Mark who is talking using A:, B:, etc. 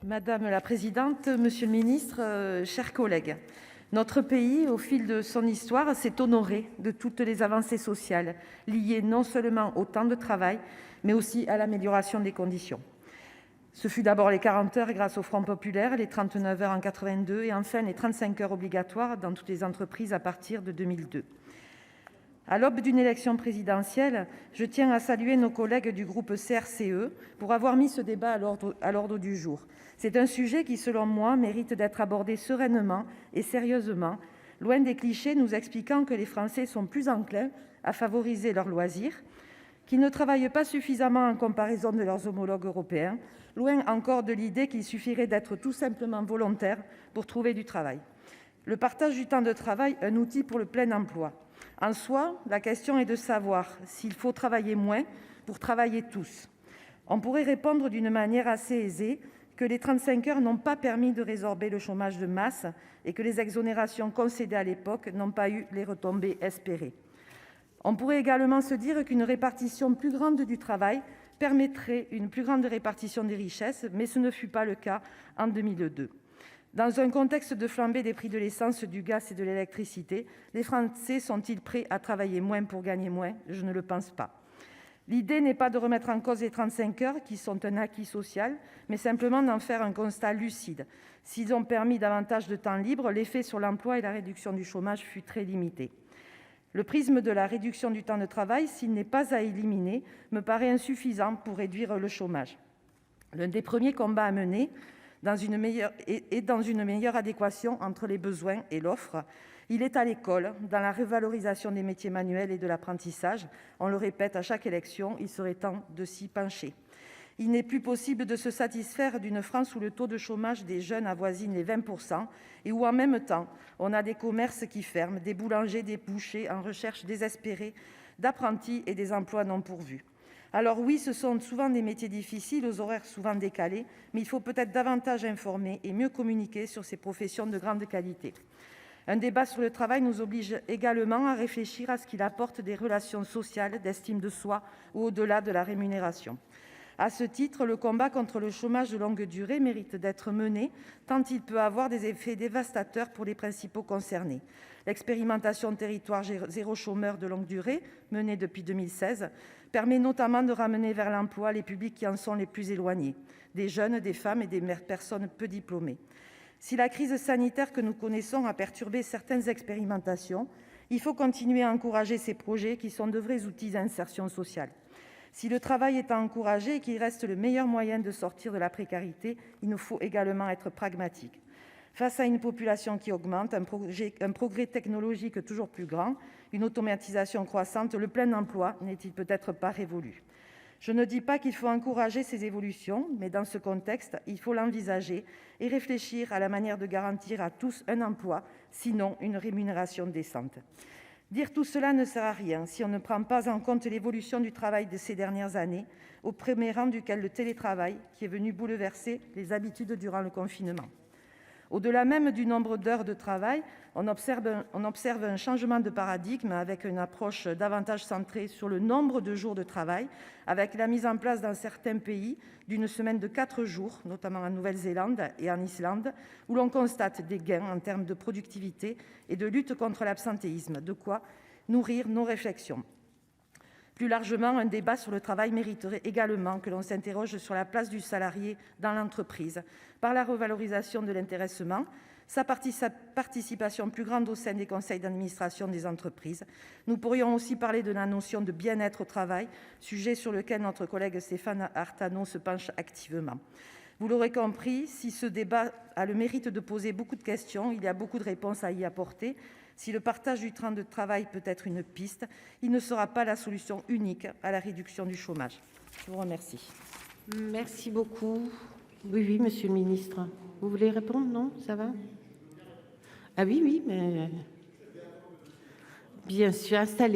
A: Madame la présidente, monsieur le ministre, chers collègues, notre pays, au fil de son histoire, s'est honoré de toutes les avancées sociales liées non seulement au temps de travail, mais aussi à l'amélioration des conditions. Ce fut d'abord les 40 heures grâce au Front populaire, les 39 heures en 82 et enfin les 35 heures obligatoires dans toutes les entreprises à partir de 2002. À l'aube d'une élection présidentielle, je tiens à saluer nos collègues du groupe CRCE pour avoir mis ce débat à l'ordre du jour. C'est un sujet qui, selon moi, mérite d'être abordé sereinement et sérieusement, loin des clichés nous expliquant que les Français sont plus enclins à favoriser leurs loisirs, qu'ils ne travaillent pas suffisamment en comparaison de leurs homologues européens, loin encore de l'idée qu'il suffirait d'être tout simplement volontaire pour trouver du travail. Le partage du temps de travail, un outil pour le plein emploi. En soi, la question est de savoir s'il faut travailler moins pour travailler tous. On pourrait répondre d'une manière assez aisée que les 35 heures n'ont pas permis de résorber le chômage de masse et que les exonérations concédées à l'époque n'ont pas eu les retombées espérées. On pourrait également se dire qu'une répartition plus grande du travail permettrait une plus grande répartition des richesses, mais ce ne fut pas le cas en 2002. Dans un contexte de flambée des prix de l'essence, du gaz et de l'électricité, les Français sont-ils prêts à travailler moins pour gagner moins ? Je ne le pense pas. L'idée n'est pas de remettre en cause les 35 heures, qui sont un acquis social, mais simplement d'en faire un constat lucide. S'ils ont permis davantage de temps libre, l'effet sur l'emploi et la réduction du chômage fut très limité. Le prisme de la réduction du temps de travail, s'il n'est pas à éliminer, me paraît insuffisant pour réduire le chômage. L'un des premiers combats à mener dans une meilleure adéquation entre les besoins et l'offre, il est à l'école, dans la revalorisation des métiers manuels et de l'apprentissage. On le répète à chaque élection, il serait temps de s'y pencher. Il n'est plus possible de se satisfaire d'une France où le taux de chômage des jeunes avoisine les 20% et où, en même temps, on a des commerces qui ferment, des boulangers, des bouchers en recherche désespérée d'apprentis et des emplois non pourvus. Alors oui, ce sont souvent des métiers difficiles, aux horaires souvent décalés, mais il faut peut-être davantage informer et mieux communiquer sur ces professions de grande qualité. Un débat sur le travail nous oblige également à réfléchir à ce qu'il apporte des relations sociales, d'estime de soi ou au-delà de la rémunération. À ce titre, le combat contre le chômage de longue durée mérite d'être mené, tant il peut avoir des effets dévastateurs pour les principaux concernés. L'expérimentation Territoire zéro chômeur de longue durée, menée depuis 2016, permet notamment de ramener vers l'emploi les publics qui en sont les plus éloignés, des jeunes, des femmes et des personnes peu diplômées. Si la crise sanitaire que nous connaissons a perturbé certaines expérimentations, il faut continuer à encourager ces projets qui sont de vrais outils d'insertion sociale. Si le travail est à encourager et qu'il reste le meilleur moyen de sortir de la précarité, il nous faut également être pragmatiques. Face à une population qui augmente, un progrès technologique toujours plus grand, une automatisation croissante, le plein emploi n'est-il peut-être pas révolu ? Je ne dis pas qu'il faut encourager ces évolutions, mais dans ce contexte, il faut l'envisager et réfléchir à la manière de garantir à tous un emploi, sinon une rémunération décente. Dire tout cela ne sert à rien si on ne prend pas en compte l'évolution du travail de ces dernières années, au premier rang duquel le télétravail, qui est venu bouleverser les habitudes durant le confinement. Au-delà même du nombre d'heures de travail, on observe un changement de paradigme avec une approche davantage centrée sur le nombre de jours de travail, avec la mise en place dans certains pays d'une semaine de 4 jours, notamment en Nouvelle-Zélande et en Islande, où l'on constate des gains en termes de productivité et de lutte contre l'absentéisme, de quoi nourrir nos réflexions. Plus largement, un débat sur le travail mériterait également que l'on s'interroge sur la place du salarié dans l'entreprise, par la revalorisation de l'intéressement, sa participation plus grande au sein des conseils d'administration des entreprises. Nous pourrions aussi parler de la notion de bien-être au travail, sujet sur lequel notre collègue Stéphane Artano se penche activement. Vous l'aurez compris, si ce débat a le mérite de poser beaucoup de questions, il y a beaucoup de réponses à y apporter. Si le partage du temps de travail peut être une piste, il ne sera pas la solution unique à la réduction du chômage. Je vous remercie.
B: Merci beaucoup. Oui, monsieur le ministre. Vous voulez répondre? Non, ça va? Ah oui, mais bien sûr, installez.